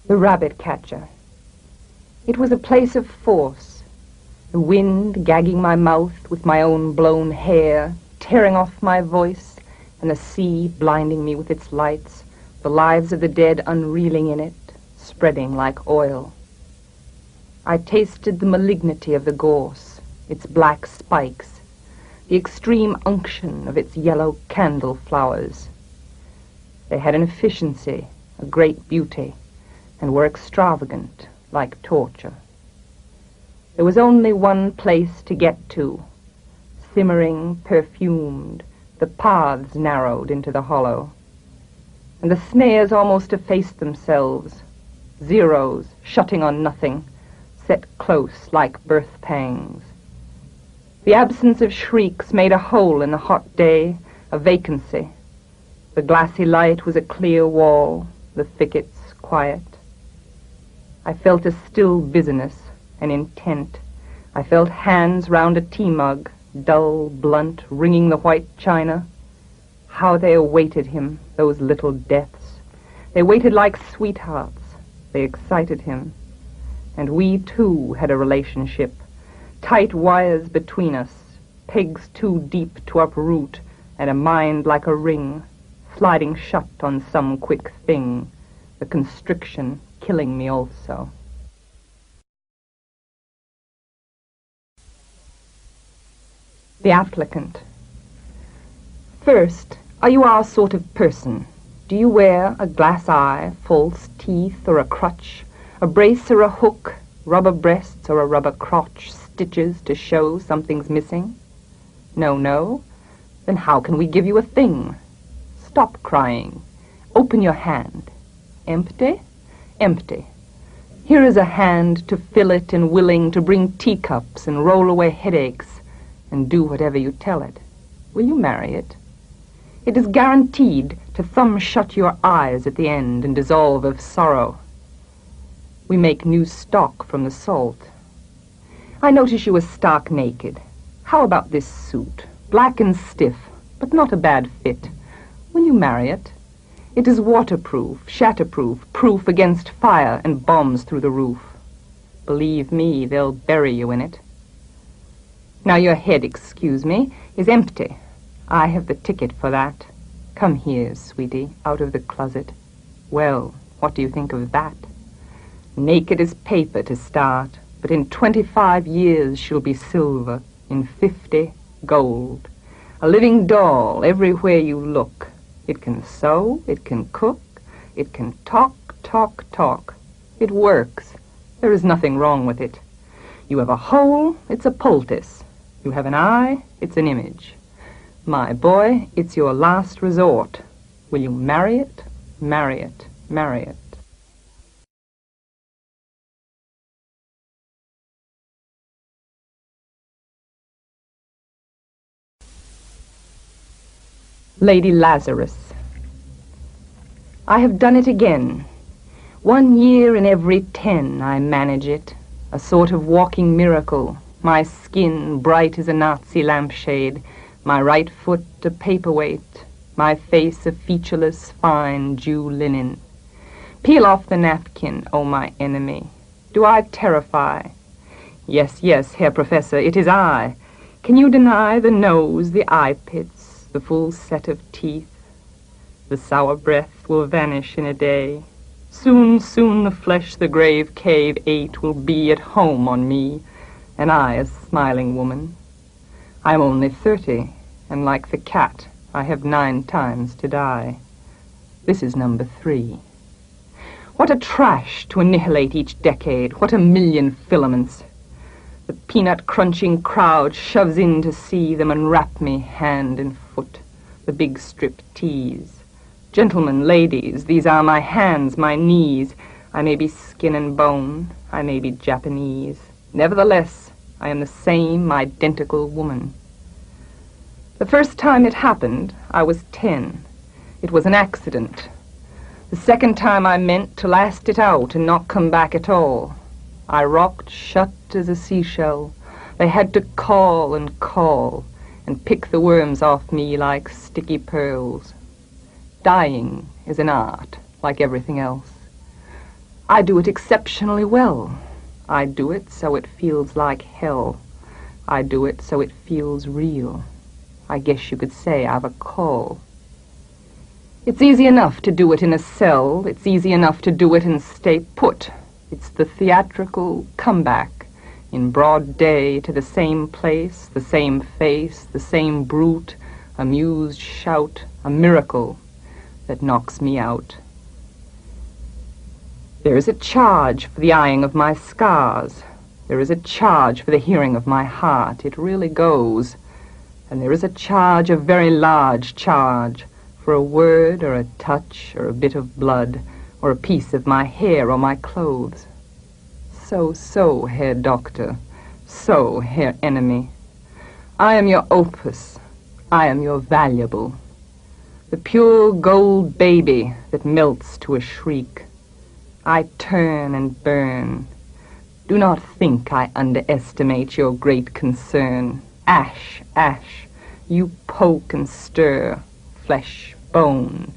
The rabbit catcher. It was a place of force, the wind gagging my mouth with my own blown hair, tearing off my voice, and the sea blinding me with its lights, the lives of the dead unreeling in it, spreading like oil. I tasted the malignity of the gorse, its black spikes, the extreme unction of its yellow candle flowers. They had an efficiency, a great beauty, and were extravagant, like torture. There was only one place to get to, simmering, perfumed, the paths narrowed into the hollow. And the snares almost effaced themselves, zeros shutting on nothing, set close like birth pangs. The absence of shrieks made a hole in the hot day, a vacancy. The glassy light was a clear wall, the thickets quiet. I felt a still busyness, an intent. I felt hands round a tea mug, dull, blunt, wringing the white china. How they awaited him, those little deaths. They waited like sweethearts. They excited him. And we, too, had a relationship. Tight wires between us, pegs too deep to uproot, and a mind like a ring, sliding shut on some quick thing, the constriction killing me also. The applicant. First, are you our sort of person? Do you wear a glass eye, false teeth, or a crutch, a brace or a hook, rubber breasts or a rubber crotch, stitches to show something's missing? No, no. Then how can we give you a thing? Stop crying. Open your hand. Empty? Empty. Here is a hand to fill it and willing to bring teacups and roll away headaches and do whatever you tell it. Will you marry it? It is guaranteed to thumb shut your eyes at the end and dissolve of sorrow. We make new stock from the salt. I notice you are stark naked. How about this suit? Black and stiff, but not a bad fit. Will you marry it? It is waterproof, shatterproof, proof against fire and bombs through the roof. Believe me, they'll bury you in it. Now your head, excuse me, is empty. I have the ticket for that. Come here, sweetie, out of the closet. Well, what do you think of that? Naked as paper to start, but in 25 years she'll be silver, in 50, gold. A living doll everywhere you look. It can sew, it can cook, it can talk, talk, talk. It works. There is nothing wrong with it. You have a hole, it's a poultice. You have an eye, it's an image. My boy, it's your last resort. Will you marry it? Marry it. Marry it. Lady Lazarus. I have done it again. 1 year in every 10 I manage it, a sort of walking miracle, my skin bright as a Nazi lampshade, my right foot a paperweight, my face a featureless, fine Jew linen. Peel off the napkin, O my enemy. Do I terrify? Yes, yes, Herr Professor, it is I. Can you deny the nose, the eye pits, the full set of teeth? The sour breath will vanish in a day. Soon, soon the flesh the grave cave ate will be at home on me, and I a smiling woman. I am only 30, and like the cat, I have 9 times to die. This is number 3. What a trash to annihilate each decade, what a million filaments. The peanut-crunching crowd shoves in to see them unwrap me hand and foot, the big strip tease. Gentlemen, ladies, these are my hands, my knees. I may be skin and bone, I may be Japanese. Nevertheless, I am the same identical woman. The first time it happened, I was 10. It was an accident. The second time I meant to last it out and not come back at all. I rocked shut as a seashell. They had to call and pick the worms off me like sticky pearls. Dying is an art, like everything else. I do it exceptionally well. I do it so it feels like hell. I do it so it feels real. I guess you could say I've a call. It's easy enough to do it in a cell. It's easy enough to do it and stay put. It's the theatrical comeback in broad day to the same place, the same face, the same brute, amused shout, a miracle that knocks me out. There is a charge for the eyeing of my scars. There is a charge for the hearing of my heart. It really goes. And there is a charge, a very large charge, for a word or a touch or a bit of blood or a piece of my hair or my clothes. So, Herr Doctor. So, Herr Enemy. I am your opus. I am your valuable. The pure gold baby that melts to a shriek. I turn and burn. Do not think I underestimate your great concern. Ash, ash, you poke and stir, flesh, bone.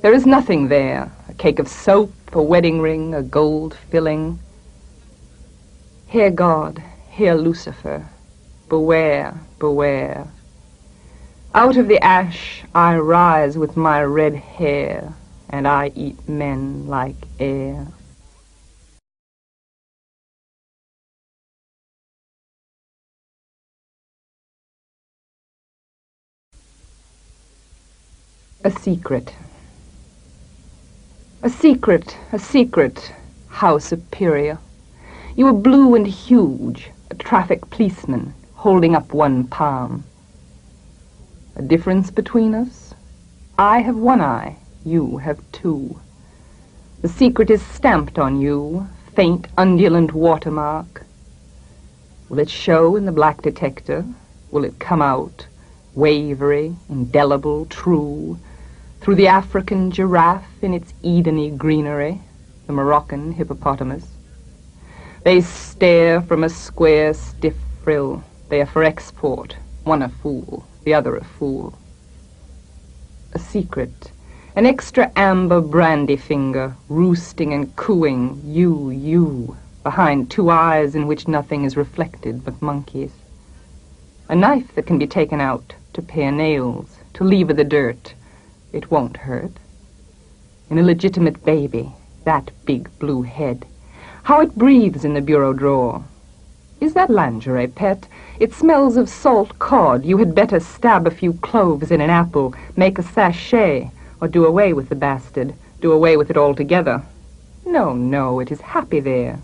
There is nothing there, a cake of soap, a wedding ring, a gold filling. Hear God, hear Lucifer, beware, beware. Out of the ash I rise with my red hair, and I eat men like air. A secret. A secret, a secret, how superior. You are blue and huge, a traffic policeman holding up one palm. A difference between us? I have one eye, you have two. The secret is stamped on you, faint undulant watermark. Will it show in the black detector? Will it come out, wavery, indelible, true, through the African giraffe in its Edeny greenery, the Moroccan hippopotamus? They stare from a square, stiff frill. They are for export, one a fool, the other a fool. A secret, an extra amber brandy finger, roosting and cooing, you, behind two eyes in which nothing is reflected but monkeys. A knife that can be taken out to pare nails, to lever the dirt. It won't hurt. An illegitimate baby, that big blue head. How it breathes in the bureau drawer. Is that lingerie, pet? It smells of salt cod. You had better stab a few cloves in an apple, make a sachet, or do away with the bastard. Do away with it altogether. No, it is happy there.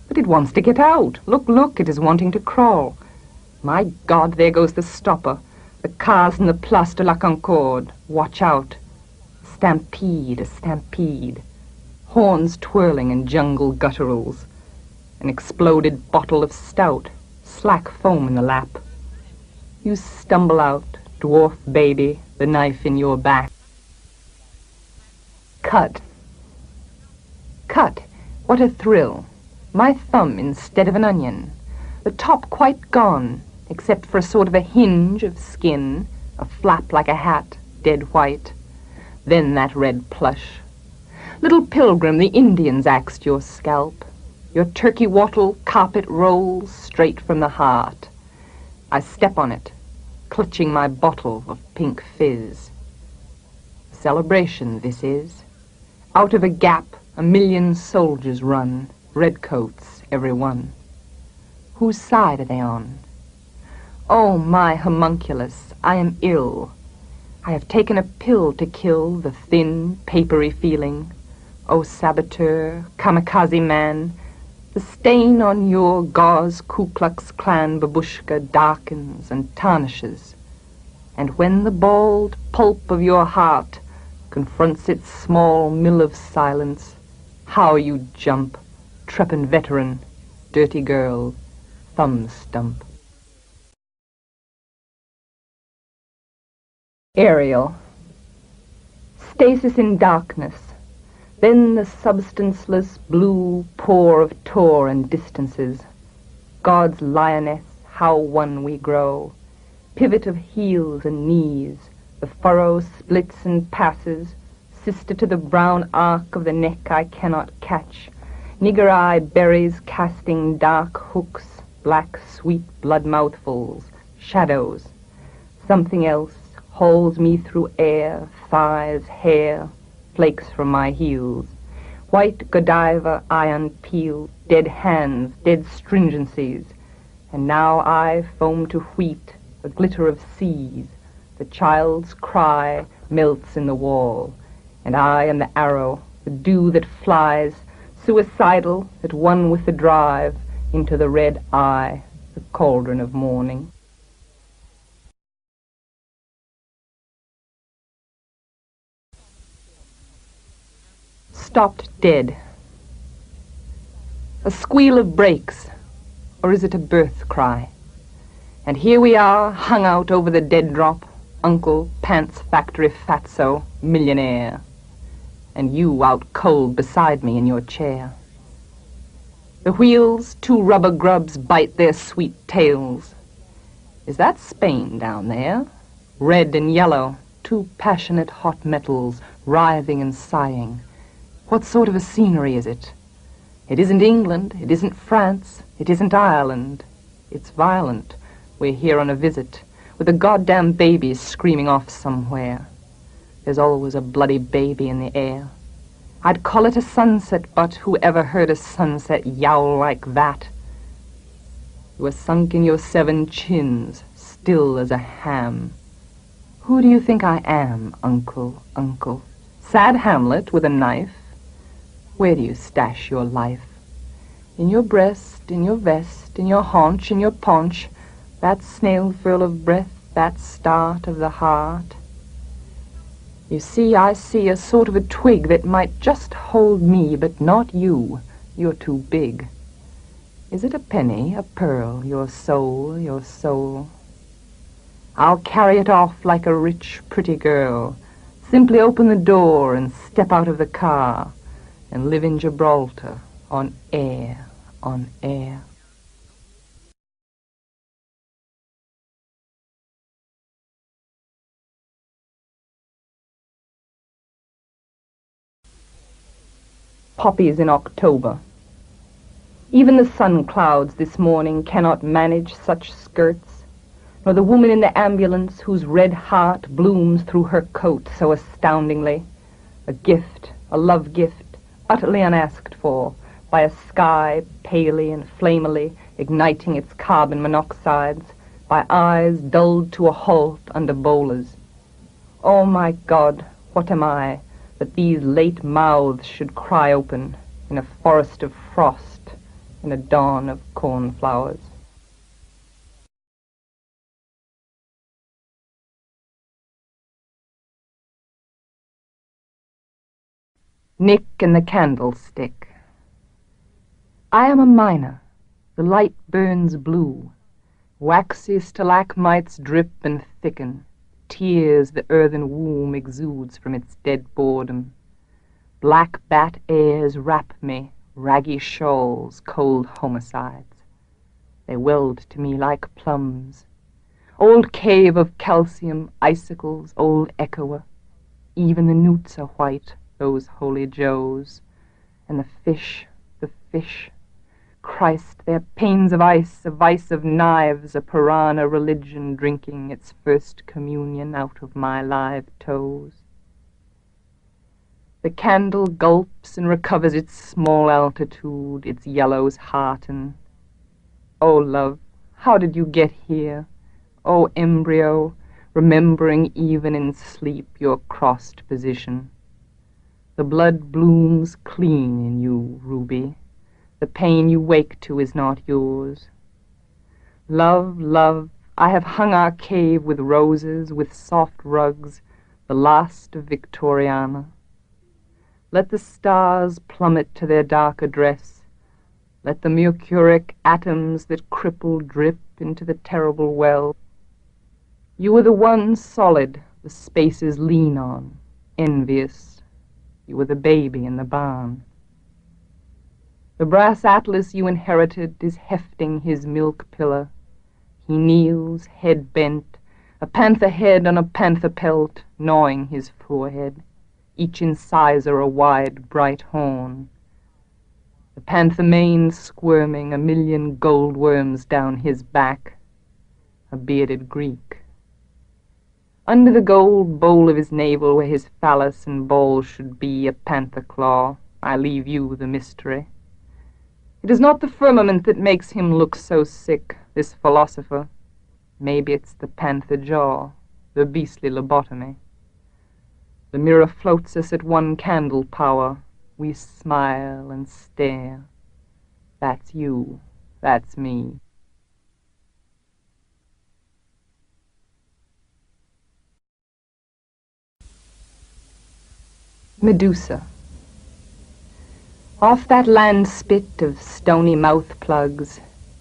But it wants to get out. Look, it is wanting to crawl. My God, there goes the stopper. The cars in the Place de la Concorde. Watch out. A stampede. Horns twirling and jungle gutturals. An exploded bottle of stout. Slack foam in the lap. You stumble out, dwarf baby, the knife in your back. Cut. What a thrill. My thumb instead of an onion. The top quite gone, except for a sort of a hinge of skin, a flap like a hat, dead white. Then that red plush. Little pilgrim, the Indians axed your scalp. Your turkey wattle carpet rolls straight from the heart. I step on it, clutching my bottle of pink fizz. A celebration, this is. Out of a gap, 1,000,000 soldiers run, redcoats, every one. Whose side are they on? Oh, my homunculus, I am ill. I have taken a pill to kill the thin, papery feeling. Oh, saboteur, kamikaze man, the stain on your gauze Ku Klux Klan babushka darkens and tarnishes. And when the bald pulp of your heart confronts its small mill of silence, how you jump, trepanned veteran, dirty girl, thumb stump. Ariel. Stasis in darkness. Then the substanceless blue pour of tor and distances. God's lioness, how one we grow. Pivot of heels and knees. The furrow splits and passes. sister to the brown arc of the neck I cannot catch, nigger-eye berries casting dark hooks, black sweet blood mouthfuls, shadows. Something else hauls me through air, thighs, hair, flakes from my heels. White Godiva iron peel, dead hands, dead stringencies. And now I foam to wheat, a glitter of seas. The child's cry melts in the wall, and I am the arrow, the dew that flies, suicidal, at one with the drive, into the red eye, the cauldron of morning. Stopped dead. A squeal of brakes, or is it a birth cry? And here we are, hung out over the dead drop, Uncle, pants factory fatso, millionaire. And you out cold beside me in your chair. The wheels, two rubber grubs bite their sweet tails. Is that Spain down there? Red and yellow, two passionate hot metals, writhing and sighing. What sort of a scenery is it? It isn't England, it isn't France, it isn't Ireland. It's violent. We're here on a visit, with the goddamn babies screaming off somewhere. There's always a bloody baby in the air. I'd call it a sunset, but whoever heard a sunset yowl like that? You are sunk in your 7 chins, still as a ham. Who do you think I am, Uncle, Uncle? Sad Hamlet with a knife? Where do you stash your life? In your breast, in your vest, in your haunch, in your paunch, that snail furl of breath, that start of the heart. You see, I see a sort of a twig that might just hold me, but not you. You're too big. Is it a penny, a pearl, your soul, your soul? I'll carry it off like a rich, pretty girl. Simply open the door and step out of the car and live in Gibraltar on air, on air. Poppies in October. Even the sun clouds this morning cannot manage such skirts, nor the woman in the ambulance whose red heart blooms through her coat so astoundingly. A gift, a love gift, utterly unasked for, by a sky palely and flamily igniting its carbon monoxides, by eyes dulled to a halt under bolas. Oh my God, what am I, that these late mouths should cry open in a forest of frost, in a dawn of cornflowers. Nick and the Candlestick. I am a miner. The light burns blue. Waxy stalagmites drip and thicken. Tears the earthen womb exudes from its dead boredom. Black bat airs wrap me, raggy shawls, cold homicides. They weld to me like plums. Old cave of calcium, icicles, old echoer. Even the newts are white, those holy joes. And the fish, Christ, they're panes of ice, a vice of knives, a piranha religion drinking its first communion out of my live toes. The candle gulps and recovers its small altitude, its yellows hearten. Oh, love, how did you get here? Oh, embryo, remembering even in sleep your crossed position. The blood blooms clean in you, Ruby. The pain you wake to is not yours. Love, love, I have hung our cave with roses, with soft rugs, the last of Victoriana. Let the stars plummet to their dark address. Let the mercuric atoms that cripple drip into the terrible well. You are the one solid the spaces lean on, envious. You were the baby in the barn. The brass atlas you inherited is hefting his milk pillar. He kneels, head bent, a panther head on a panther pelt, gnawing his forehead. each incisor a wide, bright horn. The panther mane squirming, a million gold worms down his back, a bearded Greek. Under the gold bowl of his navel, where his phallus and balls should be, a panther claw. I leave you the mystery. It is not the firmament that makes him look so sick, this philosopher. Maybe it's the panther jaw, the beastly lobotomy. The mirror floats us at one candle power. We smile and stare. That's you, that's me. Medusa. Off that land spit of stony mouth plugs,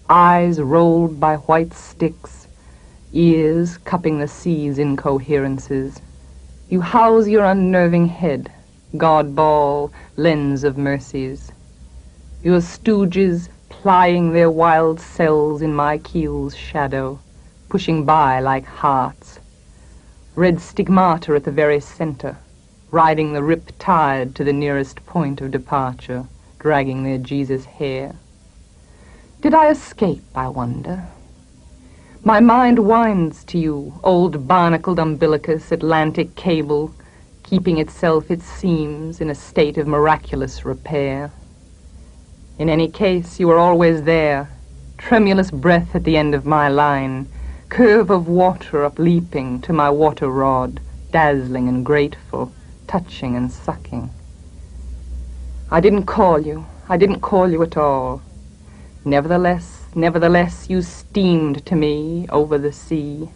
eyes rolled by white sticks, ears cupping the sea's incoherences, you house your unnerving head, god ball, lens of mercies. Your stooges plying their wild cells in my keel's shadow, pushing by like hearts. Red stigmata at the very center, riding the rip tide to the nearest point of departure, dragging their Jesus hair. Did I escape, I wonder? My mind winds to you, old barnacled umbilicus, Atlantic cable, keeping itself, it seems, in a state of miraculous repair. In any case, you are always there, tremulous breath at the end of my line, curve of water upleaping to my water rod, dazzling and grateful, touching and sucking. I didn't call you at all. Nevertheless, you steamed to me over the sea,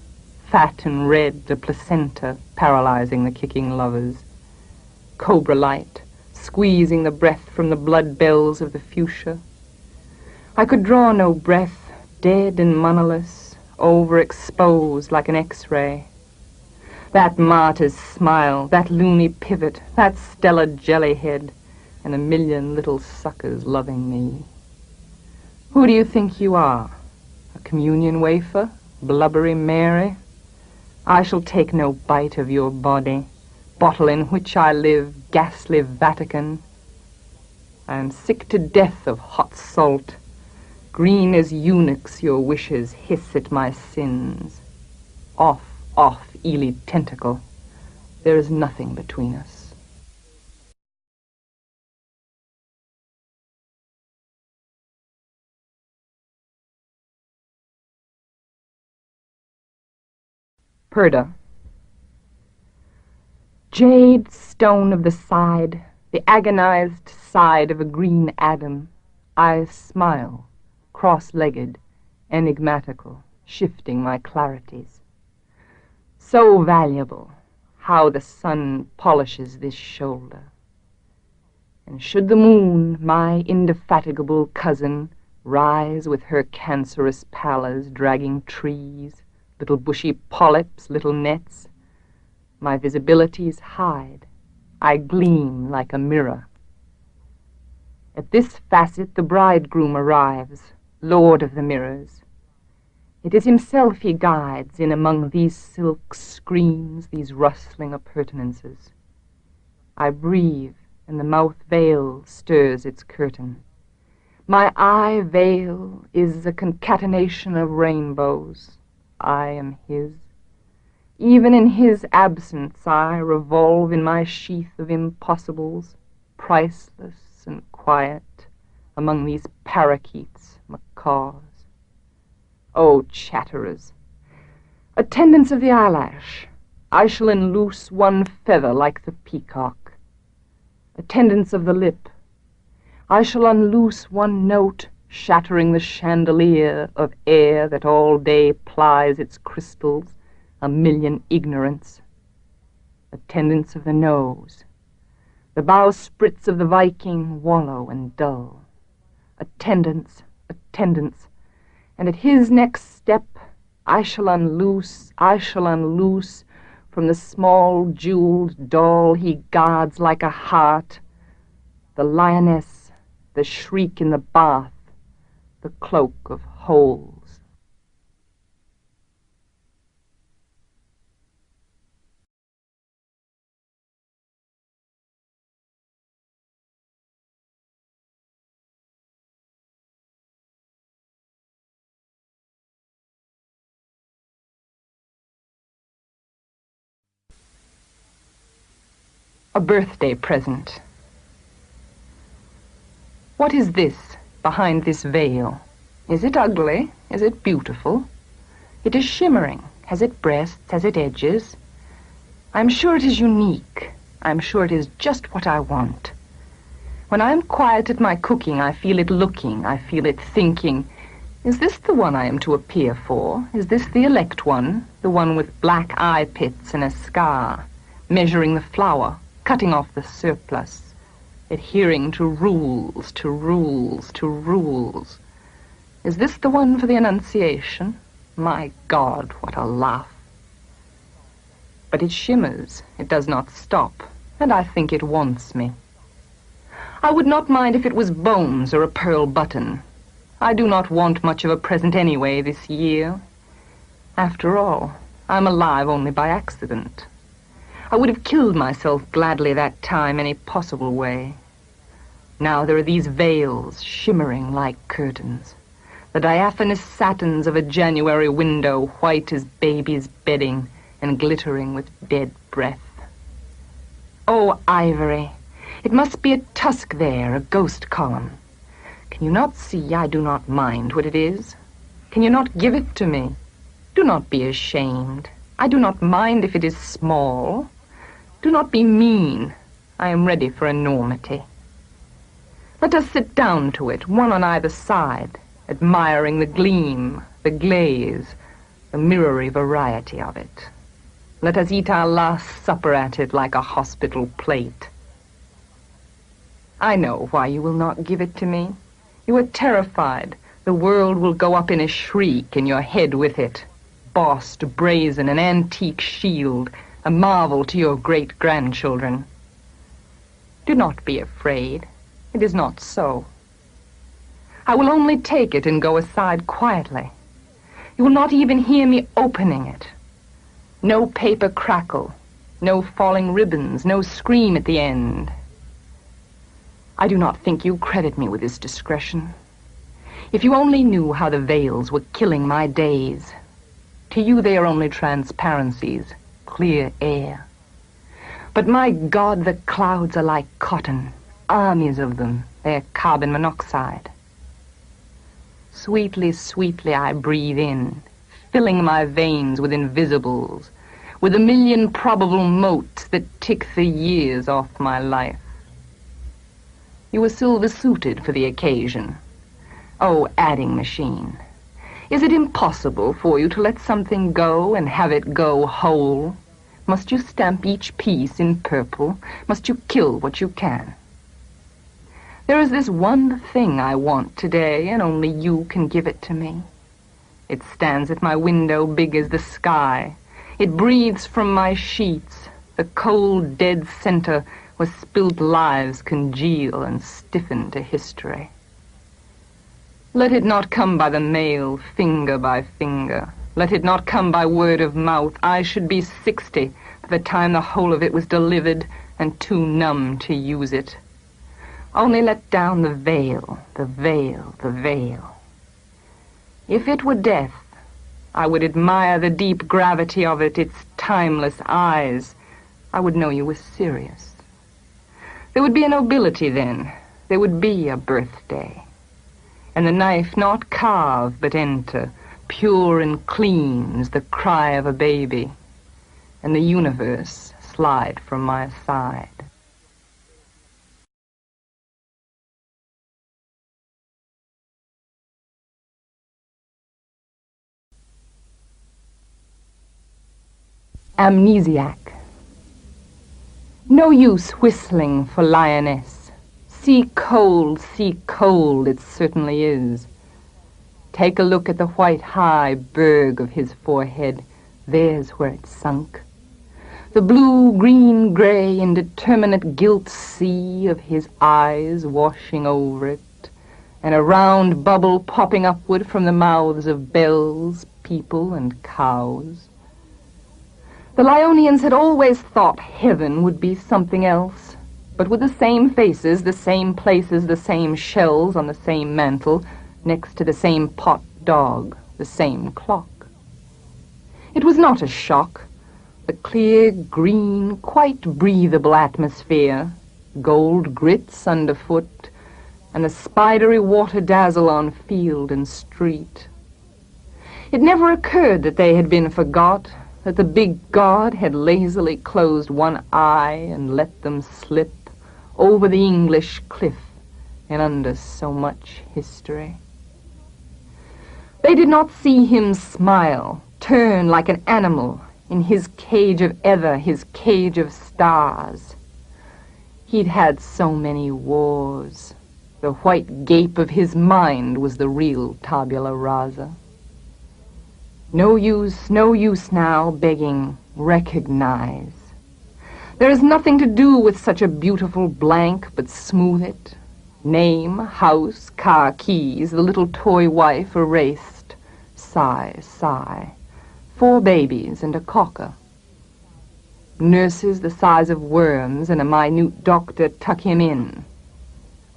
fat and red, the placenta paralyzing the kicking lovers. Cobra light, squeezing the breath from the blood bells of the fuchsia. I could draw no breath, dead and monoless, overexposed like an X-ray. That martyr's smile, that loony pivot, that stellar jellyhead, and a million little suckers loving me. Who do you think you are? A communion wafer? Blubbery Mary? I shall take no bite of your body, bottle in which I live, ghastly Vatican. I am sick to death of hot salt. Green as eunuchs your wishes hiss at my sins. Off, Ely tentacle. There is nothing between us. Purda. Jade stone of the side, the agonized side of a green Adam, I smile, cross-legged, enigmatical, shifting my clarities. So valuable, how the sun polishes this shoulder. And should the moon, my indefatigable cousin, rise with her cancerous pallors, dragging trees, little bushy polyps, little nets, my visibilities hide. I gleam like a mirror. At this facet the bridegroom arrives, lord of the mirrors. It is himself he guides in among these silk screens, these rustling appurtenances. I breathe, and the mouth veil stirs its curtain. My eye veil is a concatenation of rainbows. I am his. Even in his absence I revolve in my sheath of impossibles, priceless and quiet, among these parakeets, macaws. Oh, chatterers! Attendants of the eyelash, I shall unloose one feather like the peacock. Attendants of the lip, I shall unloose one note, shattering the chandelier of air that all day plies its crystals, a million ignorants. Attendants of the nose, the bowsprits of the Viking wallow and dull. Attendants, and at his next step I shall unloose from the small jeweled doll he guards like a heart, the lioness, the shriek in the bath, the cloak of holes. A birthday present. What is this behind this veil? Is it ugly? Is it beautiful? It is shimmering. Has it breasts? Has it edges? I'm sure it is unique. I'm sure it is just what I want. When I'm quiet at my cooking, I feel it looking, I feel it thinking, is this the one I am to appear for? Is this the elect one? The one with black eye pits and a scar, measuring the flour, cutting off the surplus, adhering to rules, to rules, to rules. Is this the one for the Annunciation? My God, what a laugh. But it shimmers, it does not stop, and I think it wants me. I would not mind if it was bones or a pearl button. I do not want much of a present anyway this year. After all, I'm alive only by accident. I would have killed myself gladly that time any possible way. Now there are these veils shimmering like curtains, the diaphanous satins of a January window, white as baby's bedding and glittering with dead breath. Oh, ivory! It must be a tusk there, a ghost column. Can you not see I do not mind what it is? Can you not give it to me? Do not be ashamed. I do not mind if it is small. Do not be mean. I am ready for enormity. Let us sit down to it, one on either side, admiring the gleam, the glaze, the mirrory variety of it. Let us eat our last supper at it like a hospital plate. I know why you will not give it to me. You are terrified. The world will go up in a shriek, and your head with it. Bossed, brazen, an antique shield, a marvel to your great-grandchildren. Do not be afraid. It is not so. I will only take it and go aside quietly. You will not even hear me opening it. No paper crackle, no falling ribbons, no scream at the end. I do not think you credit me with this discretion. If you only knew how the veils were killing my days. To you they are only transparencies, clear air. But my God, the clouds are like cotton, armies of them, they are carbon monoxide. Sweetly, sweetly I breathe in, filling my veins with invisibles, with a million probable motes that tick the years off my life. You were silver-suited for the occasion. Oh, adding machine. Is it impossible for you to let something go and have it go whole? Must you stamp each piece in purple? Must you kill what you can? There is this one thing I want today, and only you can give it to me. It stands at my window big as the sky. It breathes from my sheets, the cold, dead center where spilt lives congeal and stiffen to history. Let it not come by the mail, finger by finger. Let it not come by word of mouth. I should be 60 by the time the whole of it was delivered and too numb to use it. Only let down the veil, the veil, the veil. If it were death, I would admire the deep gravity of it, its timeless eyes. I would know you were serious. There would be a nobility then. There would be a birthday. And the knife not carve but enter, pure and clean as the cry of a baby. And the universe slide from my side. Amnesiac. No use whistling for lioness. Sea cold, it certainly is. Take a look at the white high berg of his forehead. There's where it sunk. The blue, green, gray, indeterminate gilt sea of his eyes washing over it, and a round bubble popping upward from the mouths of bells, people, and cows. The Lionians had always thought heaven would be something else, but with the same faces, the same places, the same shells on the same mantel, next to the same pot dog, the same clock. It was not a shock. the clear, green, quite breathable atmosphere, gold grits underfoot, and a spidery water dazzle on field and street. It never occurred that they had been forgot, that the big God had lazily closed one eye and let them slip over the English cliff and under so much history. They did not see him smile, turn like an animal in his cage of ether, his cage of stars. He'd had so many wars. The white gape of his mind was the real tabula rasa. No use now begging, recognize. There is nothing to do with such a beautiful blank but smooth it. Name, house, car keys, the little toy wife erased. Sigh, sigh. 4 babies and a cocker. Nurses the size of worms and a minute doctor tuck him in.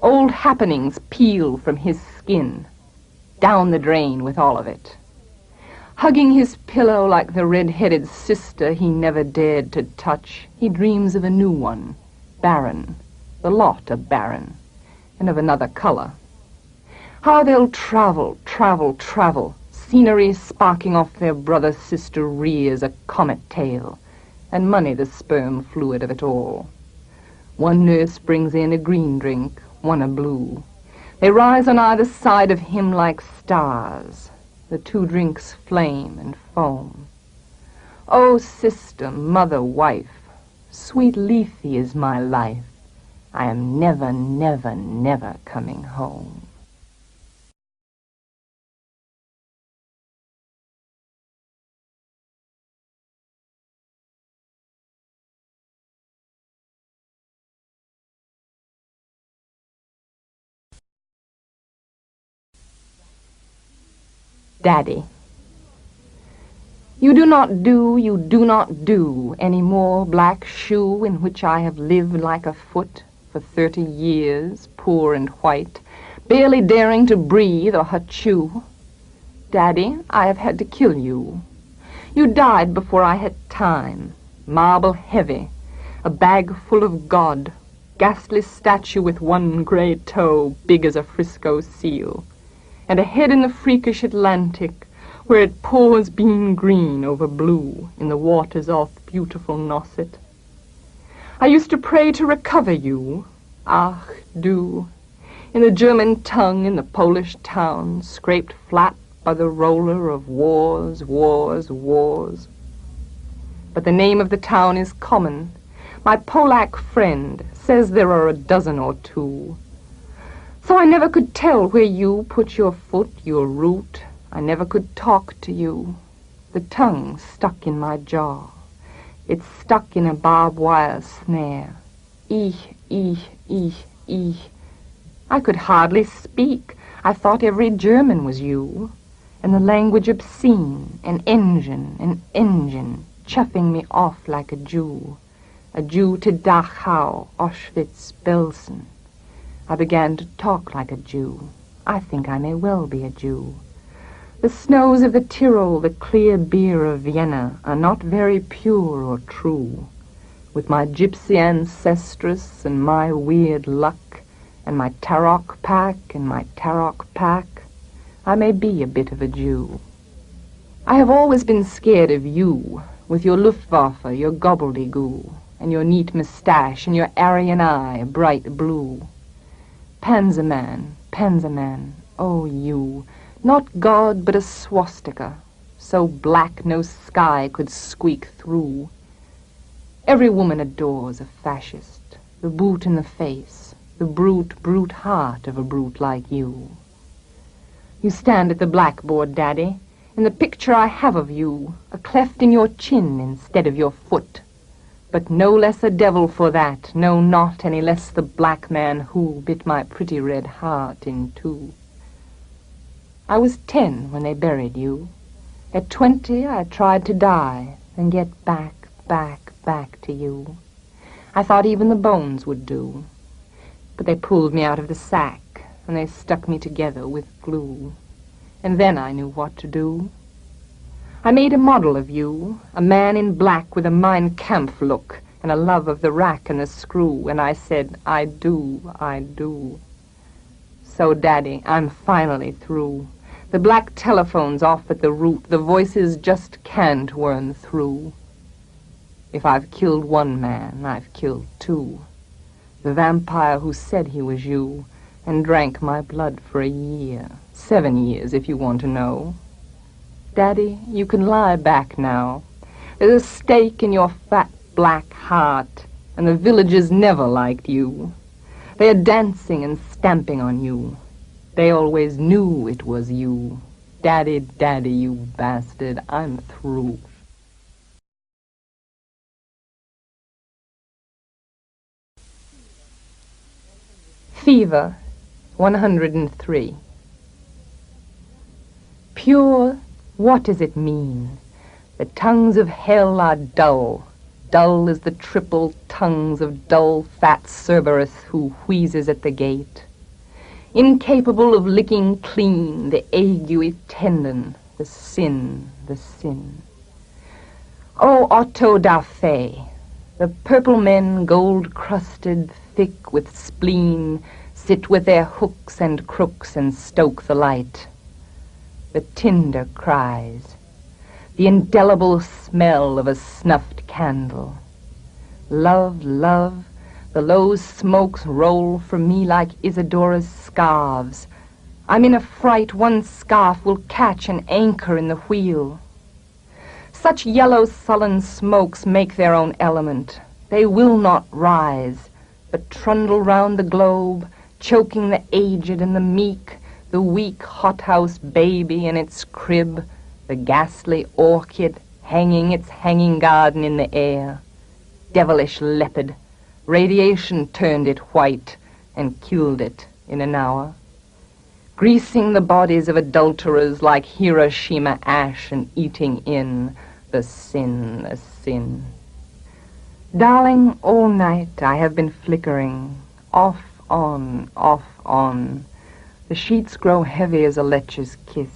Old happenings peel from his skin. Down the drain with all of it. Hugging his pillow like the red-headed sister he never dared to touch, he dreams of a new one, barren, the lot are barren, and of another color. How they'll travel, travel, travel, scenery sparking off their brother-sister rears a comet tail, and money the sperm fluid of it all. One nurse brings in a green drink, one a blue. They rise on either side of him like stars. The 2 drinks flame and foam. Oh, sister, mother, wife, sweet Lethe is my life. I am never, never, never coming home. Daddy. You do not do any more black shoe in which I have lived like a foot for 30 years, poor and white, barely daring to breathe or chew. Daddy, I have had to kill you. You died before I had time, marble heavy, a bag full of God, ghastly statue with 1 gray toe big as a Frisco seal, and a head in the freakish Atlantic, where it pours bean green over blue in the waters off beautiful Nosset. I used to pray to recover you, ach, du, in the German tongue in the Polish town, scraped flat by the roller of wars, wars, wars. But the name of the town is common. My Polack friend says there are a dozen or 2. So I never could tell where you put your foot, your root. I never could talk to you. The tongue stuck in my jaw. It's stuck in a barbed wire snare. Ich. I could hardly speak. I thought every German was you. And the language obscene, an engine, chuffing me off like a Jew to Dachau, Auschwitz, Belsen. I began to talk like a Jew. I think I may well be a Jew. The snows of the Tyrol, the clear beer of Vienna, are not very pure or true. With my gypsy ancestress and my weird luck, and my Tarok pack, I may be a bit of a Jew. I have always been scared of you, with your Luftwaffe, your gobbledygoo, and your neat moustache, and your Aryan eye, bright blue. Panzerman, oh you, not God but a swastika, so black no sky could squeak through. Every woman adores a fascist, the boot in the face, the brute heart of a brute like you. You stand at the blackboard, Daddy, in the picture I have of you, a cleft in your chin instead of your foot. But no less a devil for that, no, not any less the black man who bit my pretty red heart in 2. I was 10 when they buried you. At 20 I tried to die, and get back to you. I thought even the bones would do. But they pulled me out of the sack, and they stuck me together with glue. And then I knew what to do. I made a model of you, a man in black with a Mein Kampf look and a love of the rack and the screw, and I said, I do, I do. So, Daddy, I'm finally through. The black telephone's off at the root. The voices just can't whirn through. If I've killed one man, I've killed two. The vampire who said he was you and drank my blood for a year. 7 years, if you want to know. Daddy, you can lie back now. There's a stake in your fat black heart, and the villagers never liked you. They are dancing and stamping on you. They always knew it was you. Daddy, Daddy, you bastard, I'm through. Fever, 103. Pure, what does it mean? The tongues of hell are dull. Dull as the triple tongues of dull fat Cerberus who wheezes at the gate. Incapable of licking clean the ague tendon, the sin, the sin. O Otto da Fe, the purple men gold-crusted, thick with spleen, sit with their hooks and crooks and stoke the light. The tinder cries, the indelible smell of a snuffed candle. Love, love, the low smokes roll from me like Isidora's scarves. I'm in a fright one scarf will catch an anchor in the wheel. Such yellow sullen smokes make their own element. They will not rise, but trundle round the globe, choking the aged and the meek, the weak hothouse baby in its crib, the ghastly orchid hanging its hanging garden in the air. Devilish leopard, radiation turned it white and killed it in an hour. Greasing the bodies of adulterers like Hiroshima ash and eating in the sin, the sin. Darling, all night I have been flickering, off, on, off, on. The sheets grow heavy as a lecher's kiss.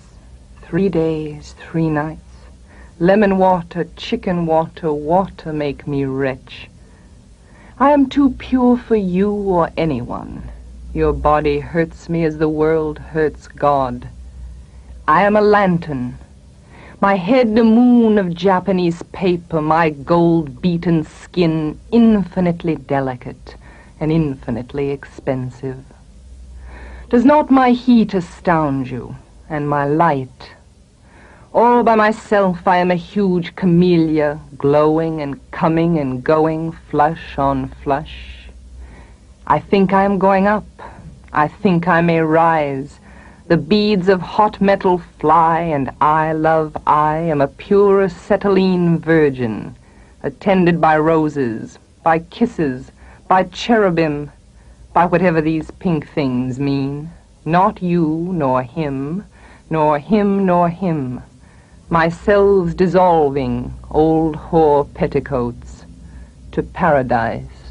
3 days, 3 nights. Lemon water, chicken water, water make me wretch. I am too pure for you or anyone. Your body hurts me as the world hurts God. I am a lantern. My head a moon of Japanese paper, my gold-beaten skin infinitely delicate and infinitely expensive. Does not my heat astound you, and my light? All by myself I am a huge camellia, glowing and coming and going, flush on flush. I think I am going up. I think I may rise. The beads of hot metal fly, and I, love, I am a pure acetylene virgin, attended by roses, by kisses, by cherubim, by whatever these pink things mean. Not you, nor him, nor him, nor him. Myselves dissolving, old whore petticoats, to paradise.